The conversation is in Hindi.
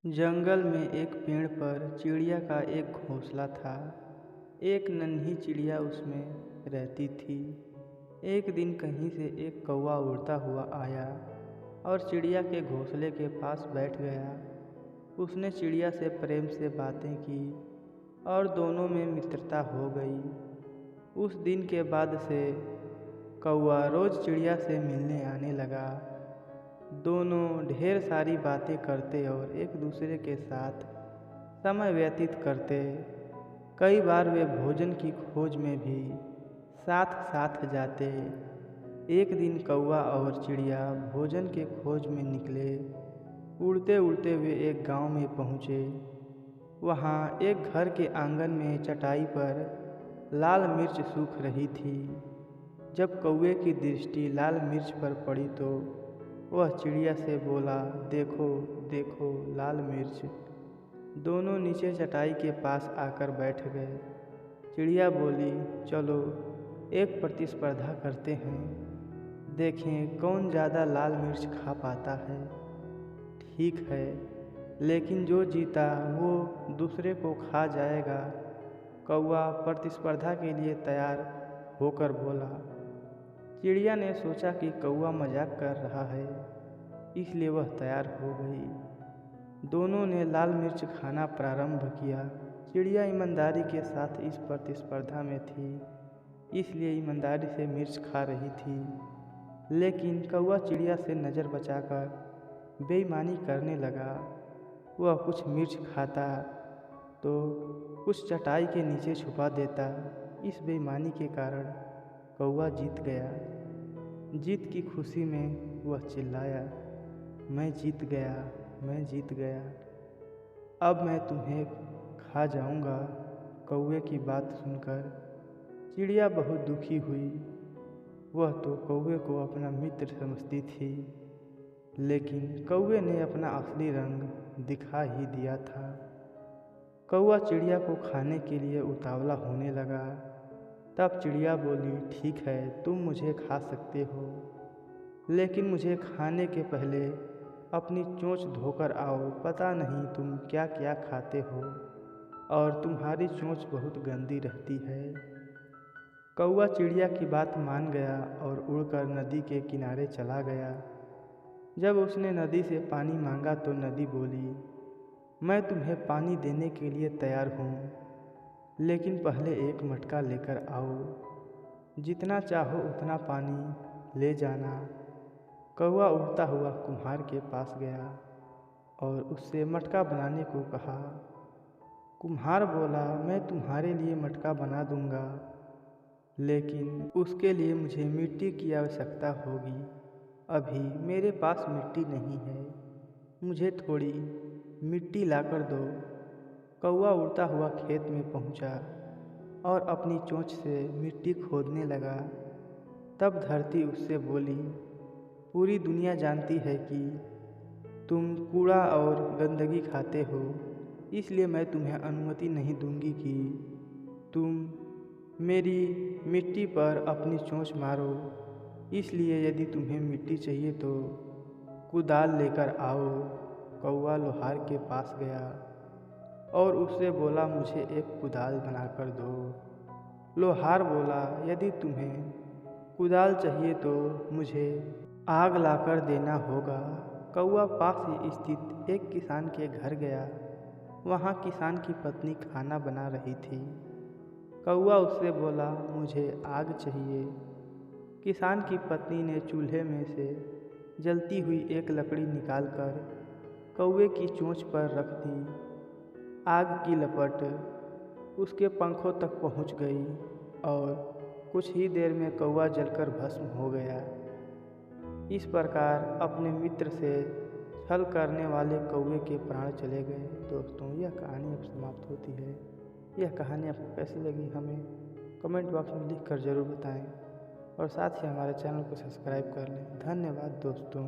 जंगल में एक पेड़ पर चिड़िया का एक घोंसला था। एक नन्ही चिड़िया उसमें रहती थी। एक दिन कहीं से एक कौवा उड़ता हुआ आया और चिड़िया के घोंसले के पास बैठ गया। उसने चिड़िया से प्रेम से बातें की और दोनों में मित्रता हो गई। उस दिन के बाद से कौवा रोज़ चिड़िया से मिलने आने लगा। दोनों ढेर सारी बातें करते और एक दूसरे के साथ समय व्यतीत करते। कई बार वे भोजन की खोज में भी साथ साथ जाते। एक दिन कौवा और चिड़िया भोजन के खोज में निकले। उड़ते उड़ते वे एक गांव में पहुँचे। वहाँ एक घर के आंगन में चटाई पर लाल मिर्च सूख रही थी। जब कौवे की दृष्टि लाल मिर्च पर पड़ी तो वह चिड़िया से बोला, देखो देखो लाल मिर्च। दोनों नीचे चटाई के पास आकर बैठ गए। चिड़िया बोली, चलो एक प्रतिस्पर्धा करते हैं, देखें कौन ज़्यादा लाल मिर्च खा पाता है। ठीक है, लेकिन जो जीता वो दूसरे को खा जाएगा। कौवा प्रतिस्पर्धा के लिए तैयार होकर बोला। चिड़िया ने सोचा कि कौवा मजाक कर रहा है, इसलिए वह तैयार हो गई। दोनों ने लाल मिर्च खाना प्रारंभ किया। चिड़िया ईमानदारी के साथ इस प्रतिस्पर्धा में थी, इसलिए ईमानदारी से मिर्च खा रही थी। लेकिन कौवा चिड़िया से नज़र बचाकर बेईमानी करने लगा। वह कुछ मिर्च खाता तो कुछ चटाई के नीचे छुपा देता। इस बेईमानी के कारण कौवा जीत गया। जीत की खुशी में वह चिल्लाया, मैं जीत गया, मैं जीत गया, अब मैं तुम्हें खा जाऊंगा। कौवे की बात सुनकर चिड़िया बहुत दुखी हुई। वह तो कौवे को अपना मित्र समझती थी, लेकिन कौवे ने अपना असली रंग दिखा ही दिया था। कौवा चिड़िया को खाने के लिए उतावला होने लगा। तब चिड़िया बोली, ठीक है, तुम मुझे खा सकते हो, लेकिन मुझे खाने के पहले अपनी चोंच धोकर आओ। पता नहीं तुम क्या क्या खाते हो और तुम्हारी चोंच बहुत गंदी रहती है। कौवा चिड़िया की बात मान गया और उड़कर नदी के किनारे चला गया। जब उसने नदी से पानी मांगा तो नदी बोली, मैं तुम्हें पानी देने के लिए तैयार हूँ, लेकिन पहले एक मटका लेकर आओ। जितना चाहो उतना पानी ले जाना। कौवा उड़ता हुआ कुम्हार के पास गया और उससे मटका बनाने को कहा। कुम्हार बोला, मैं तुम्हारे लिए मटका बना दूंगा, लेकिन उसके लिए मुझे मिट्टी की आवश्यकता होगी। अभी मेरे पास मिट्टी नहीं है, मुझे थोड़ी मिट्टी लाकर दो। कौवा उड़ता हुआ खेत में पहुंचा और अपनी चोंच से मिट्टी खोदने लगा। तब धरती उससे बोली, पूरी दुनिया जानती है कि तुम कूड़ा और गंदगी खाते हो, इसलिए मैं तुम्हें अनुमति नहीं दूंगी कि तुम मेरी मिट्टी पर अपनी चोंच मारो। इसलिए यदि तुम्हें मिट्टी चाहिए तो कुदाल लेकर आओ। कौवा लोहार के पास गया और उससे बोला, मुझे एक कुदाल बनाकर दो। लोहार बोला, यदि तुम्हें कुदाल चाहिए तो मुझे आग लाकर देना होगा। कौवा पास ही स्थित एक किसान के घर गया। वहाँ किसान की पत्नी खाना बना रही थी। कौवा उससे बोला, मुझे आग चाहिए। किसान की पत्नी ने चूल्हे में से जलती हुई एक लकड़ी निकालकर कौवे की चोंच पर रख दी। आग की लपट उसके पंखों तक पहुंच गई और कुछ ही देर में कौवा जलकर भस्म हो गया। इस प्रकार अपने मित्र से छल करने वाले कौवे के प्राण चले गए। दोस्तों, यह कहानी अब समाप्त होती है। यह कहानी आपको कैसी लगी हमें कमेंट बॉक्स में लिख कर ज़रूर बताएं और साथ ही हमारे चैनल को सब्सक्राइब कर लें। धन्यवाद दोस्तों।